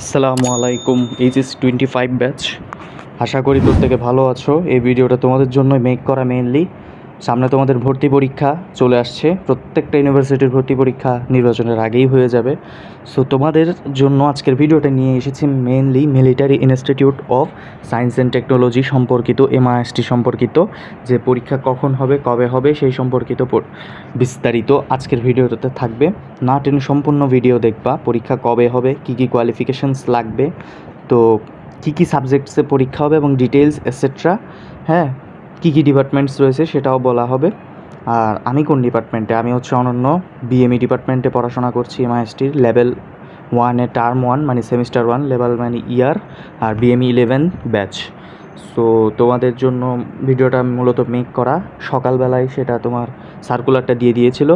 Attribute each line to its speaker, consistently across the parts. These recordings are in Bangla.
Speaker 1: আসসালামু আলাইকুম, এইচএস 25 ব্যাচ। আশা করি প্রত্যেকে ভালো আছো। এই ভিডিওটা তোমাদের জন্য মেক করা মেইনলি। সামনে তোমাদের ভর্তি পরীক্ষা চলে আসছে, প্রত্যেকটা ইউনিভার্সিটির ভর্তি পরীক্ষা নির্বাচনের আগেই হয়ে যাবে। সো তোমাদের জন্য আজকের ভিডিওটা নিয়ে এসেছি mainly military institute of science and technology সম্পর্কিত, MIST সম্পর্কিত, যে পরীক্ষা কখন হবে, কবে হবে, সেই সম্পর্কিত বিস্তারিত আজকের ভিডিওটাতে থাকবে। না টেনে সম্পূর্ণ ভিডিও দেখবা। পরীক্ষা কবে হবে, কী কী কোয়ালিফিকেশানস লাগবে, তো কী কী সাবজেক্টসে পরীক্ষা হবে এবং ডিটেলস এটসেট্রা, হ্যাঁ, কী কী ডিপার্টমেন্টস রয়েছে সেটাও বলা হবে। আর আমি কোন ডিপার্টমেন্টে, আমি হচ্ছে অনন্য BME ডিপার্টমেন্টে পড়াশোনা করছি। MISTর লেভেল 1-এ টার্ম 1 মানে সেমিস্টার 1, লেভেল মানে ইয়ার, আর BME 11 ব্যাচ। সো তোমাদের জন্য ভিডিওটা মূলত মেক করা সকালবেলায়, সেটা তোমার সার্কুলারটা দিয়ে দিয়েছিল।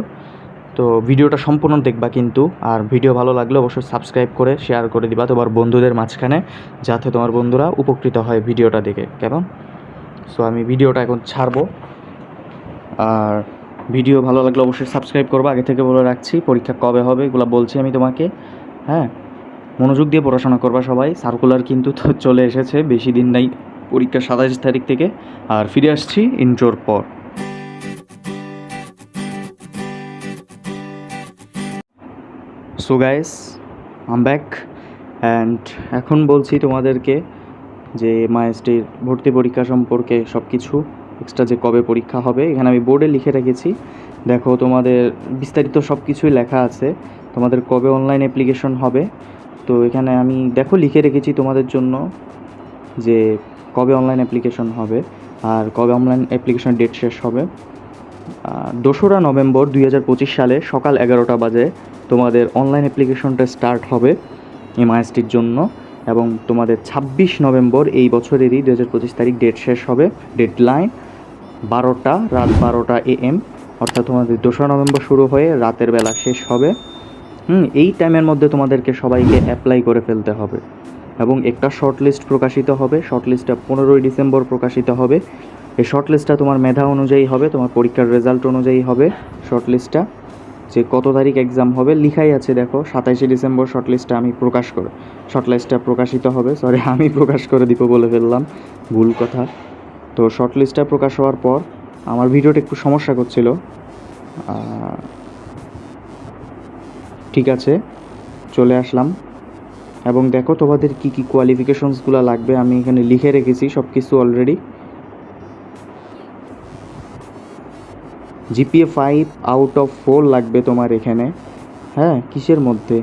Speaker 1: তো ভিডিওটা সম্পূর্ণ দেখবা কিন্তু, আর ভিডিও ভালো লাগলে অবশ্যই সাবস্ক্রাইব করে শেয়ার করে দিবা তোমার বন্ধুদের মাঝখানে, যাতে তোমার বন্ধুরা উপকৃত হয় ভিডিওটা দেখে, কেমন? সো আমি ভিডিওটা এখন ছাড়বো। আর ভিডিও ভালো লাগলে অবশ্যই সাবস্ক্রাইব করবা। আগে থেকে বলে রাখছি, পরীক্ষা কবে হবে এগুলো বলছি আমি তোমাকে, হ্যাঁ। মনোযোগ দিয়ে পড়াশোনা করবা সবাই। সার্কুলার কিন্তু তো চলে এসেছে, বেশি দিন নাই, পরীক্ষা 27 তারিখ থেকে। আর ফিরে আসছি ইন্ট্রোর পর। So guys, um back. And এখন বলছি তোমাদেরকে যে MISTর ভর্তি পরীক্ষা সম্পর্কে সব কিছু, এক্সট্রা যে কবে পরীক্ষা হবে, এখানে আমি বোর্ডে লিখে রেখেছি। দেখো, তোমাদের বিস্তারিত সব কিছুই লেখা আছে। তোমাদের কবে অনলাইন অ্যাপ্লিকেশন হবে, তো এখানে আমি দেখো লিখে রেখেছি তোমাদের জন্য যে কবে অনলাইন অ্যাপ্লিকেশন হবে আর কবে অনলাইন অ্যাপ্লিকেশন ডেট শেষ হবে। 2রা নভেম্বর 2025 সালে সকাল 11টা বাজে তোমাদের অনলাইন অ্যাপ্লিকেশনটা স্টার্ট হবে MISTর জন্য, এবং তোমাদের 26 নভেম্বর এই বছরেরই 2025 তারিখ ডেট শেষ হবে। ডেডলাইন রাত 12টা AM, অর্থাৎ তোমাদের 2রা নভেম্বর শুরু হয়ে রাতের বেলা শেষ হবে। এই টাইমের মধ্যে তোমাদেরকে সবাইকে অ্যাপ্লাই করে ফেলতে হবে, এবং একটা শর্ট লিস্ট প্রকাশিত হবে। শর্ট লিস্টটা 15ই ডিসেম্বর প্রকাশিত হবে। এই শর্ট লিস্টটা তোমার মেধা অনুযায়ী হবে, তোমার পরীক্ষার রেজাল্ট অনুযায়ী হবে। শর্ট লিস্টটা যে কত তারিখ এক্সাম হবে লিখাই আছে, দেখো 27শে ডিসেম্বর শর্ট লিস্টটা প্রকাশিত হবে। আমি প্রকাশ করে দিব বলে ফেললাম, ভুল কথা। তো শর্ট লিস্টটা প্রকাশ হওয়ার পর আমার ভিডিওটা একটু সমস্যা করছিল, ঠিক আছে, চলে আসলাম। এবং দেখো তোমাদের কী কী কোয়ালিফিকেশনসগুলো লাগবে আমি এখানে লিখে রেখেছি সব কিছু অলরেডি। GPA 5/4 লাগবে তোমার এখানে, হ্যাঁ। কিসের মধ্যে?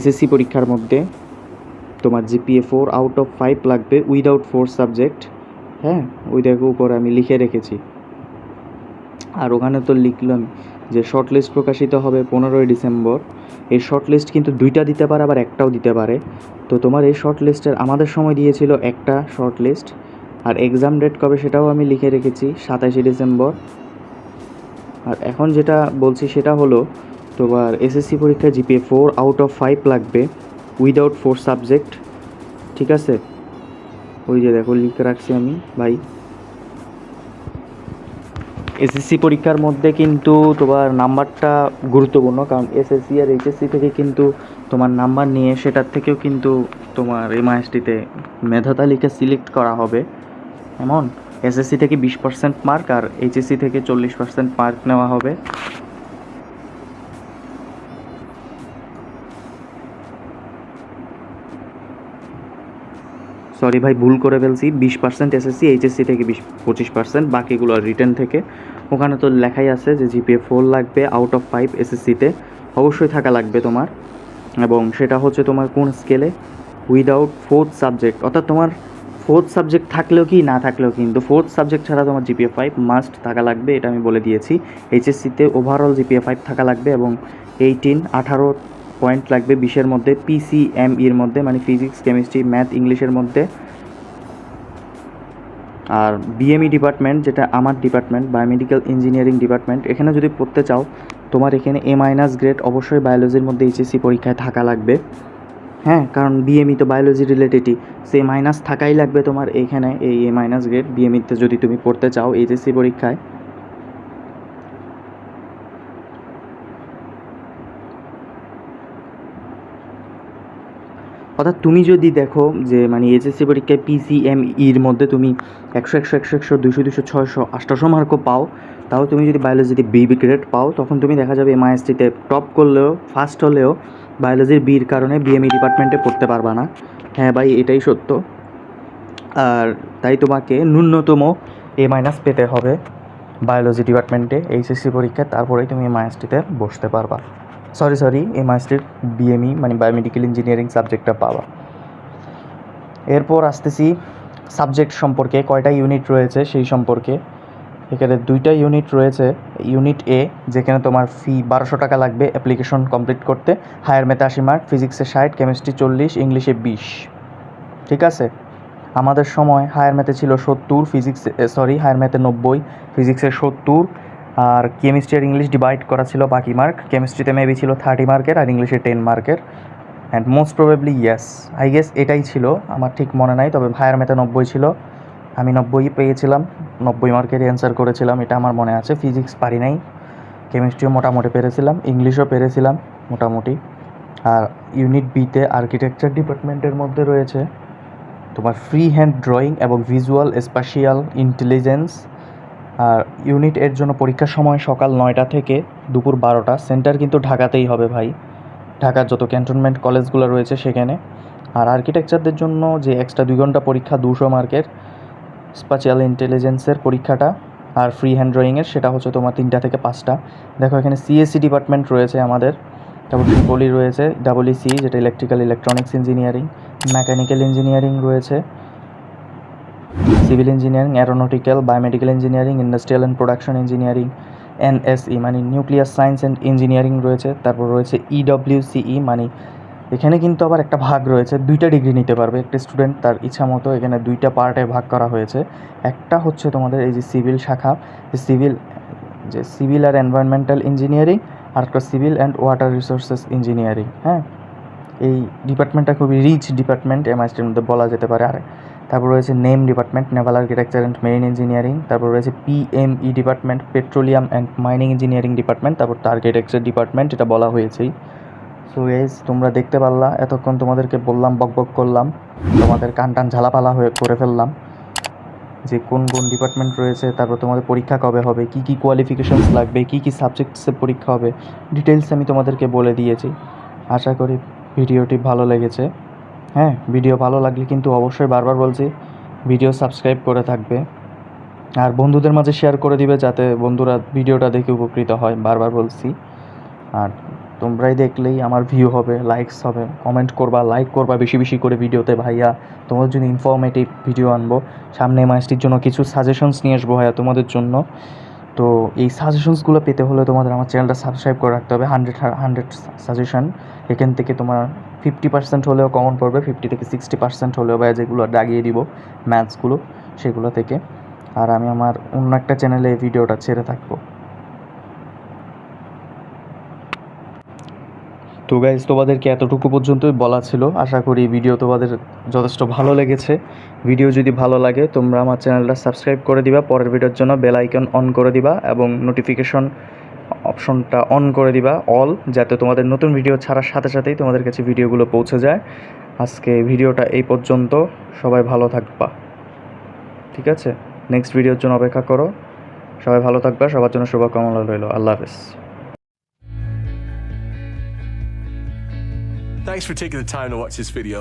Speaker 1: SSC পরীক্ষার মধ্যে তোমার GPA 4/5 লাগবে, উইদাউট 4 সাবজেক্ট, হ্যাঁ। ওই দেখো উপরে আমি লিখে রেখেছি। আর ওখানে তো লিখলাম যে শর্ট লিস্ট প্রকাশিত হবে 15ই ডিসেম্বর। এই শর্ট লিস্ট কিন্তু 2টা দিতে পারে, আবার একটাও দিতে পারে। তো তোমার এই শর্ট লিস্টের আমাদের সময় দিয়েছিল একটা শর্ট লিস্ট। আর এক্সাম ডেট কবে সেটাও আমি লিখে রেখেছি, 27শে ডিসেম্বর। আর এখন যেটা বলছি সেটা হলো তোমার SSC পরীক্ষায় GPA 4/5 লাগবে, উইদাউট 4 সাবজেক্ট, ঠিক আছে। ওই যে দেখো লিখে রাখছি আমি ভাই। SSC পরীক্ষার মধ্যে কিন্তু তোমার নাম্বারটা গুরুত্বপূর্ণ, কারণ SSC আর HSC থেকে কিন্তু তোমার নাম্বার নিয়ে সেটার থেকেও কিন্তু তোমার MISTতে মেধা তালিকা সিলেক্ট করা হবে। এমন SSC থেকে 20% মার্ক আর HSC থেকে 40% মার্ক নেওয়া হবে। সরি ভাই, ভুল করে ফেলছি, 20% SSC, HSC থেকে 25%, বাকিগুলো রিটেন থেকে। ওখানে তো লেখাই আছে যে GPA 4 লাগবে আউট অফ 5 SSCতে, অবশ্যই থাকা লাগবে তোমার। এবং সেটা হচ্ছে তোমার কোন স্কেলে, উইদাউট 4th সাবজেক্ট, অর্থাৎ তোমার 4th সাবজেক্ট থাকলেও কি না থাকলেও কিন্তু 4th সাবজেক্ট ছাড়া তোমার GPA 5 মাস্ট থাকা লাগবে, এটা আমি বলে দিয়েছি। HSCতে ওভারঅল GPA 5 থাকা লাগবে, এবং 18 পয়েন্ট লাগবে 20-এর মধ্যে, PCMEর মধ্যে, মানে ফিজিক্স, কেমিস্ট্রি, ম্যাথ, ইংলিশের মধ্যে। আর BME ডিপার্টমেন্ট, যেটা আমার ডিপার্টমেন্ট, বায়োমেডিক্যাল ইঞ্জিনিয়ারিং ডিপার্টমেন্ট, এখানে যদি পড়তে চাও তোমার এখানে A- গ্রেড অবশ্যই বায়োলজির মধ্যে HSC পরীক্ষায় থাকা লাগবে, হ্যাঁ। কারণ BME তো বায়োলজি রিলেটেডই, সে মাইনাস থাকাই লাগবে তোমার এখানে, এই A- গ্রেড BMEতে যদি তুমি পড়তে চাও HSC পরীক্ষায়। অর্থাৎ তুমি যদি দেখো যে মানে এইচএসসি পরীক্ষায় পিসিএমইর মধ্যে তুমি 100 200 600 800 মার্কও পাও, তাও তুমি যদি বায়োলজিতে বি গ্রেড পাও, তখন তুমি দেখা যাবে এমআইএসটিতে টপ করলেও ফার্স্ট হলেও বায়োলজির বির কারণে বিএমই ডিপার্টমেন্টে পড়তে পারবা না। হ্যাঁ ভাই, এটাই সত্য। আর তাই তোমাকে ন্যূনতম এ মাইনাস পেতে হবে বায়োলজি ডিপার্টমেন্টে এইচএসসি পরীক্ষায়, তারপরেই তুমি এমআইএসটিতে বসতে পারবা। সরি এমআইএসটির বিএমই মানে বায়োমেডিক্যাল ইঞ্জিনিয়ারিং সাবজেক্টটা পাবা। এরপর আসতেছি সাবজেক্ট সম্পর্কে, কয়টা ইউনিট রয়েছে সেই সম্পর্কে। এখানে 2টা ইউনিট রয়েছে। ইউনিট এ, যেখানে তোমার ফি 1200 টাকা লাগবে অ্যাপ্লিকেশন কমপ্লিট করতে। হায়ার ম্যাথে 80 মার্ক, ফিজিক্সে 60, কেমিস্ট্রি 40, ইংলিশে 20। ঠিক আছে। আমাদের সময় হায়ার ম্যাথে ছিল 70, হায়ার ম্যাথে 90, ফিজিক্সে 70, আর কেমিস্ট্রি আর ইংলিশ ডিভাইড করা ছিল বাকি মার্ক। কেমিস্ট্রিতে মেবি ছিল 30 মার্কের আর ইংলিশে 10 মার্কের। And most probably I guess এটাই ছিল, আমার ঠিক মনে নাই। তবে হায়ার ম্যাথে 90 ছিল, আমি 90 পেয়েছিলাম, 90 মার্কেরই অ্যান্সার করেছিলাম, এটা আমার মনে আছে। ফিজিক্স পারি নাই, কেমিস্ট্রিও মোটামুটি পেরেছিলাম, ইংলিশও পেরেছিলাম মোটামুটি। আর ইউনিট বিতে আর্কিটেকচার ডিপার্টমেন্টের মধ্যে রয়েছে তোমার ফ্রি হ্যান্ড ড্রয়িং এবং ভিজুয়াল স্প্যাশিয়াল ইন্টেলিজেন্স। আর ইউনিট এর জন্য পরীক্ষার সময় সকাল 9টা থেকে দুপুর 12টা। সেন্টার কিন্তু ঢাকাতেই হবে ভাই, ঢাকার যত ক্যান্টনমেন্ট কলেজগুলো রয়েছে সেখানে। আর আর্কিটেকচারদের জন্য যে এক্সট্রা 2 ঘন্টা পরীক্ষা 200 মার্কের স্প্যাশিয়াল ইন্টেলিজেন্সের পরীক্ষাটা, আর ফ্রি হ্যান্ড ড্রয়িংয়ের সেটা হচ্ছে তোমার 3টা থেকে 5টা। দেখো এখানে সিএসসি ডিপার্টমেন্ট রয়েছে আমাদের, তারপর ট্রিপলি রয়েছে, ডাবলইসি যেটা electrical electronics engineering, mechanical engineering রয়েছে, civil engineering, aeronautical, biomedical engineering, industrial and production engineering, NSE মানে নিউক্লিয়ার সায়েন্স অ্যান্ড ইঞ্জিনিয়ারিং রয়েছে। তারপর রয়েছে ইডব্লিউসিই মানে এখানে কিন্তু আবার একটা ভাগ রয়েছে, 2টা ডিগ্রি নিতে পারবে একটা স্টুডেন্ট তার ইচ্ছা মতো। এখানে 2টা পার্টে ভাগ করা হয়েছে। একটা হচ্ছে তোমাদের এই যে সিভিল শাখা, সিভিল আর এনভায়রনমেন্টাল ইঞ্জিনিয়ারিং, আর একটা civil and water resources engineering. হ্যাঁ, এই ডিপার্টমেন্টটা খুবই রিচ ডিপার্টমেন্ট এমআইএসটির মধ্যে বলা যেতে পারে। আর তারপর রয়েছে name department, Naval architecture and marine engineering. তারপর রয়েছে PME department, petroleum and mining engineering department. তারপর আর্কিটেকচার ডিপার্টমেন্ট, এটা বলা হয়েছেই। সো গাইস, তোমরা দেখতে পারলা, এতক্ষণ তোমাদেরকে বললাম, বকবক করলাম, তোমাদের কান টান ঝালাপালা হয়ে করে ফেললাম যে কোন কোন ডিপার্টমেন্ট রয়েছে, তারপর তোমাদের পরীক্ষা কবে হবে, কী কী কোয়ালিফিকেশনস লাগবে, কী কী সাবজেক্টসে পরীক্ষা হবে, ডিটেলস আমি তোমাদেরকে বলে দিয়েছি। আশা করি ভিডিওটি ভালো লেগেছে। হ্যাঁ, ভিডিও ভালো লাগলে কিন্তু অবশ্যই বারবার বলছি ভিডিও সাবস্ক্রাইব করে থাকবে, আর বন্ধুদের মাঝে শেয়ার করে দিবে যাতে বন্ধুরা ভিডিওটা দেখে উপকৃত হয়, বারবার বলছি। আর তোমরাই দেখলেই আমার ভিউ হবে, লাইকস হবে, কমেন্ট করবা, লাইক করবা বেশি বেশি করে ভিডিওতে। ভাইয়া তোমাদের জন্য ইনফরমেটিভ ভিডিও আনবো সামনে। এমআইএসটির জন্য কিছু সাজেশনস নিয়ে আসবো ভাইয়া তোমাদের জন্য। তো এই সাজেশনসগুলো পেতে হলে তোমাদের আমার চ্যানেলটা সাবস্ক্রাইব করে রাখতে হবে। 100 সাজেশন, এখান থেকে তোমার 50% হলেও কমন পড়বে, 50 থেকে 60% হলেও ভাইয়া যেগুলো দাগিয়ে দিব ম্যাথসগুলো সেগুলো থেকে। আর আমি আমার অন্য একটা চ্যানেলে এই ভিডিওটা ছেড়ে থাকবো। তো গাইজ, তোমাদেরকে এতটুকু পর্যন্তই বলা ছিল। আশা করি ভিডিও তোমাদের যথেষ্ট ভালো লেগেছে। ভিডিও যদি ভালো লাগে তোমরা আমার চ্যানেলটা সাবস্ক্রাইব করে দিবা, পরের ভিডিওর জন্য বেল আইকন অন করে দিবা এবং নোটিফিকেশন অপশনটা অন করে দিবা অল, যাতে তোমাদের নতুন ভিডিও ছাড়ার সাথে সাথেই তোমাদের কাছে ভিডিওগুলো পৌঁছে যায়। আজকে ভিডিওটা এই পর্যন্ত, সবাই ভালো থাকবা। ঠিক আছে, নেক্সট ভিডিওর জন্য অপেক্ষা করো। সবাই ভালো থাকবা, সবার জন্য শুভকামনা রইল। আল্লাহ হাফেজ।
Speaker 2: Thanks for taking the time to watch this video.